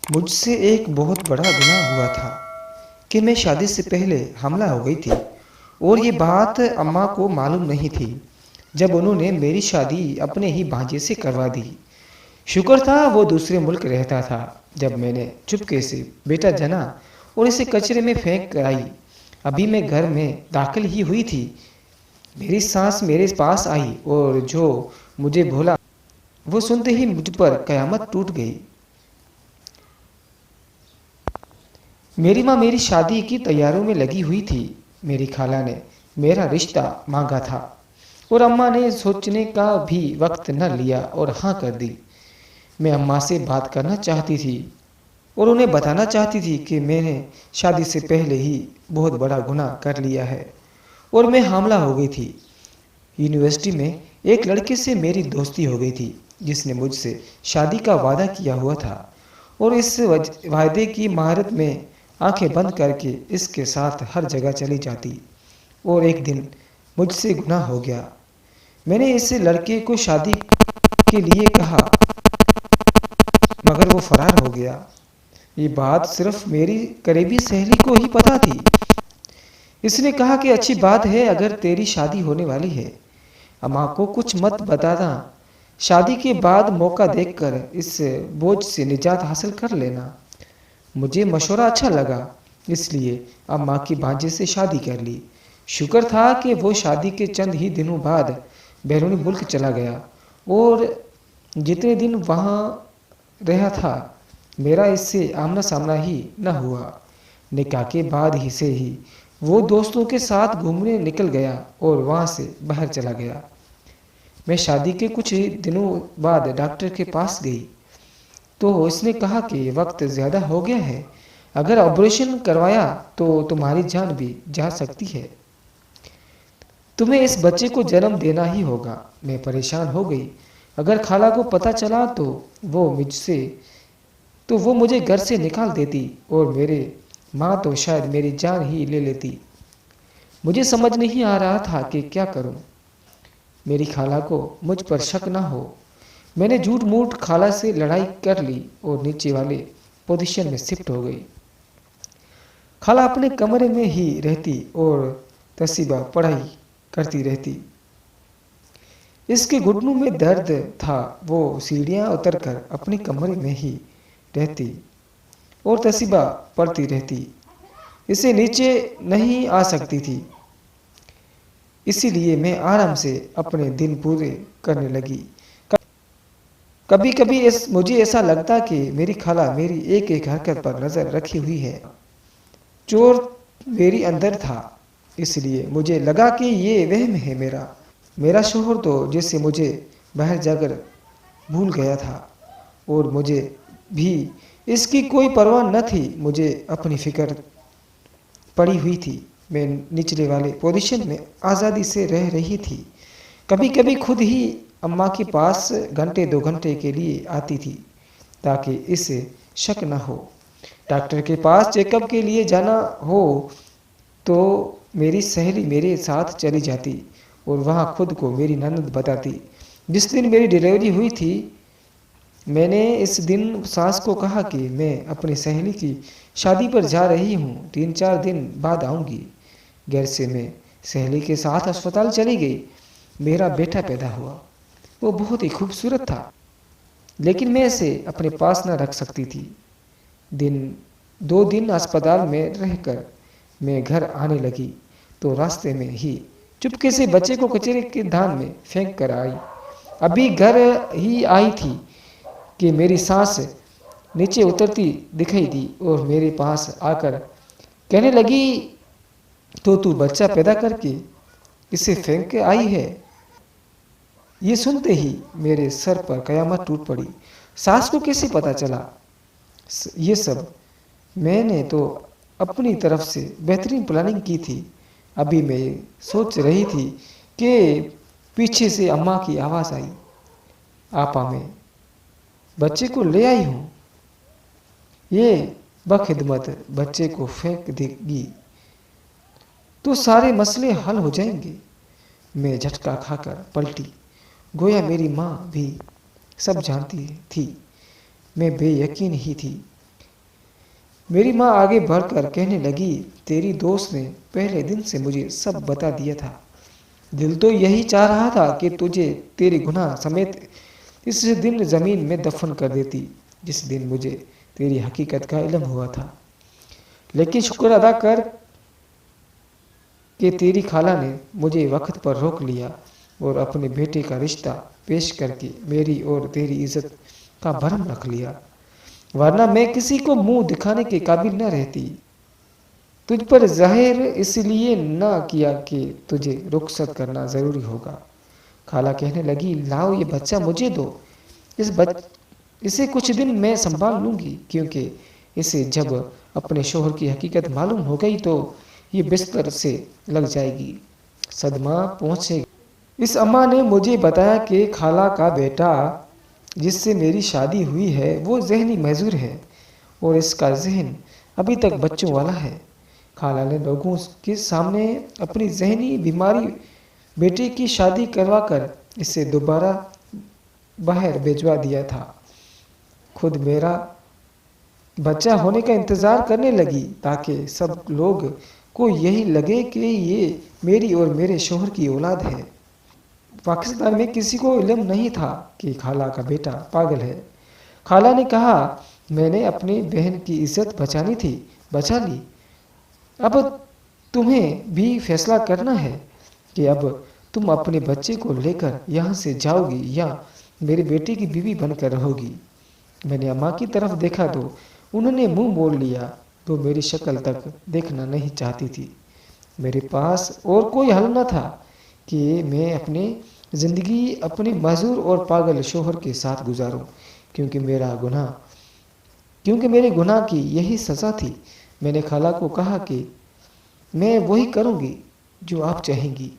مجھ سے ایک بہت بڑا گناہ ہوا تھا کہ میں شادی سے پہلے حاملہ ہو گئی تھی، اور یہ بات اماں کو معلوم نہیں تھی جب انہوں نے میری شادی اپنے ہی بھانجے سے کروا دی۔ شکر تھا وہ دوسرے ملک رہتا تھا۔ جب میں نے چپکے سے بیٹا جنا اور اسے کچرے میں پھینک کر آئی، ابھی میں گھر میں داخل ہی ہوئی تھی، میری سانس میرے پاس آئی اور جو مجھے بھولا وہ سنتے ہی مجھ پر قیامت ٹوٹ گئی۔ میری ماں میری شادی کی تیاریوں میں لگی ہوئی تھی۔ میری خالہ نے میرا رشتہ مانگا تھا اور اماں نے سوچنے کا بھی وقت نہ لیا اور ہاں کر دی۔ میں اماں سے بات کرنا چاہتی تھی اور انہیں بتانا چاہتی تھی کہ میں نے شادی سے پہلے ہی بہت بڑا گناہ کر لیا ہے اور میں حاملہ ہو گئی تھی۔ یونیورسٹی میں ایک لڑکے سے میری دوستی ہو گئی تھی جس نے مجھ سے شادی کا وعدہ کیا ہوا تھا، اور اس وعدے کی مہارت میں آنکھیں بند کر کے اس کے ساتھ ہر جگہ چلی جاتی، اور ایک دن مجھ سے گناہ ہو گیا۔ میں نے اس لڑکے کو شادی کے لیے کہا مگر وہ فرار ہو گیا۔ یہ بات صرف میری قریبی سہیلی کو ہی پتہ تھی۔ اس نے کہا کہ اچھی بات ہے اگر تیری شادی ہونے والی ہے، اماں کو کچھ مت بتانا، شادی کے بعد موقع دیکھ کر اس بوجھ سے نجات حاصل کر لینا۔ مجھے مشورہ اچھا لگا، اس لیے اماں کی بھانجے سے شادی کر لی۔ شکر تھا کہ وہ شادی کے چند ہی دنوں بعد بیرون ملک چلا گیا، اور جتنے دن وہاں رہا تھا میرا اس سے آمنا سامنا ہی نہ ہوا۔ نکاح کے بعد ہی سے ہی وہ دوستوں کے ساتھ گھومنے نکل گیا اور وہاں سے باہر چلا گیا۔ میں شادی کے کچھ دنوں بعد ڈاکٹر کے پاس گئی تو اس نے کہا کہ وقت زیادہ ہو گیا ہے، اگر آپریشن کروایا تو تمہاری جان بھی جا سکتی ہے، تمہیں اس بچے کو جنم دینا ہی ہوگا۔ میں پریشان ہو گئی، اگر خالہ کو پتہ چلا تو وہ مجھے گھر سے نکال دیتی اور میرے ماں تو شاید میری جان ہی لے لیتی۔ مجھے سمجھ نہیں آ رہا تھا کہ کیا کروں۔ میری خالہ کو مجھ پر شک نہ ہو، میں نے جھوٹ موٹ خالہ سے لڑائی کر لی اور نیچے والے پوزیشن میں شفٹ ہو گئی۔ خالہ اپنے کمرے میں ہی رہتی اور تصویبہ پڑھائی کرتی رہتی۔ اس کے گھٹنوں میں درد تھا، وہ سیڑھیاں اتر کر اپنے کمرے میں ہی رہتی اور تصویبہ پڑھتی رہتی، اسے نیچے نہیں آ سکتی تھی، اسی لیے میں آرام سے اپنے دن پورے کرنے لگی۔ کبھی کبھی مجھے ایسا لگتا کہ میری خالہ میری ایک ایک حرکت پر نظر رکھی ہوئی ہے۔ چور میری اندر تھا، اس لیے مجھے لگا کہ یہ وہم ہے میرا شوہر تو جیسے مجھے باہر جا کر بھول گیا تھا، اور مجھے بھی اس کی کوئی پرواہ نہ تھی۔ مجھے اپنی فکر پڑی ہوئی تھی، میں نچلے والے پوزیشن میں آزادی سے رہ رہی تھی۔ کبھی کبھی خود ہی اماں کے پاس گھنٹے 2 گھنٹے کے لیے آتی تھی تاکہ اسے شک نہ ہو۔ ڈاکٹر کے پاس چیک اپ کے لیے جانا ہو تو میری سہیلی میرے ساتھ چلی جاتی اور وہاں خود کو میری نند بتاتی۔ جس دن میری ڈیلیوری ہوئی تھی میں نے اس دن ساس کو کہا کہ میں اپنی سہیلی کی شادی پر جا رہی ہوں، 3-4 دن بعد آؤں گی۔ گھر سے میں سہیلی کے ساتھ اسپتال چلی گئی۔ میرا بیٹا پیدا ہوا، وہ بہت ہی خوبصورت تھا، لیکن میں اسے اپنے پاس نہ رکھ سکتی تھی۔ 2 دن اسپتال میں رہ کر میں گھر آنے لگی تو راستے میں ہی چپکے سے بچے کو کچرے کے دان میں پھینک کر آئی۔ ابھی گھر ہی آئی تھی کہ میری سانس نیچے اترتی دکھائی دی اور میرے پاس آ کر کہنے لگی تو بچہ پیدا کر کے اسے پھینک کے آئی ہے۔ یہ سنتے ہی میرے سر پر قیامت ٹوٹ پڑی۔ ساس کو کیسے پتا چلا یہ سب؟ میں نے تو اپنی طرف سے بہترین پلاننگ کی تھی۔ ابھی میں سوچ رہی تھی کہ پیچھے سے اماں کی آواز آئی، آپا میں بچے کو لے آئی ہوں، یہ بخدمت بچے کو پھینک دے گی تو سارے مسئلے حل ہو جائیں گے۔ میں جھٹکا کھا کر پلٹی، گویا میری ماں بھی سب جانتی تھی۔ میں بے یقین ہی تھی میری ماں آگے بڑھ کر کہنے لگی، تیری دوست نے پہلے دن سے مجھے سب بتا دیا تھا۔ دل تو یہی چاہ رہا تھا کہ تجھے تیرے گناہ سمیت اس دن زمین میں دفن کر دیتی جس دن مجھے تیری حقیقت کا علم ہوا تھا، لیکن شکر ادا کر کہ تیری خالہ نے مجھے وقت پر روک لیا اور اپنے بیٹے کا رشتہ پیش کر کے میری اور تیری عزت کا بھرم رکھ لیا، ورنہ میں کسی کو منہ دکھانے کے قابل نہ رہتی۔ تجھ پر ظاہر اس لیے نہ کیا کہ تجھے رخصت کرنا ضروری ہوگا۔ خالہ کہنے لگی، لاؤ یہ بچہ مجھے دو، اسے کچھ دن میں سنبھال لوں گی، کیونکہ اسے جب اپنے شوہر کی حقیقت معلوم ہو گئی تو یہ بستر سے لگ جائے گی، صدمہ پہنچے گا۔ اس اماں نے مجھے بتایا کہ خالہ کا بیٹا جس سے میری شادی ہوئی ہے وہ ذہنی معذور ہے اور اس کا ذہن ابھی تک بچوں والا ہے۔ خالہ نے لوگوں کے سامنے اپنی ذہنی بیماری بیٹے کی شادی کروا کر اسے دوبارہ باہر بھیجوا دیا تھا، خود میرا بچہ ہونے کا انتظار کرنے لگی تاکہ سب لوگ کو یہی لگے کہ یہ میری اور میرے شوہر کی اولاد ہے۔ پاکستان میں کسی کو علم نہیں تھا کہ خالہ کا بیٹا پاگل ہے۔ خالہ نے کہا، میں نے اپنی بہن کی عزت بچانی تھی، بچا لی، اب تمہیں بھی فیصلہ کرنا ہے کہ اب تم اپنے بچے کو لے کر یہاں سے جاؤ گی یا میرے بیٹے کی بیوی بن کر رہو گی۔ میں نے اماں کی طرف دیکھا تو انہوں نے منہ موڑ لیا، تو میری شکل تک دیکھنا نہیں چاہتی تھی۔ میرے پاس اور کوئی حل نہ تھا کہ میں اپنی زندگی اپنے معذور اور پاگل شوہر کے ساتھ گزاروں، کیونکہ میرے گناہ کی یہی سزا تھی۔ میں نے خالہ کو کہا کہ میں وہی کروں گی جو آپ چاہیں گی۔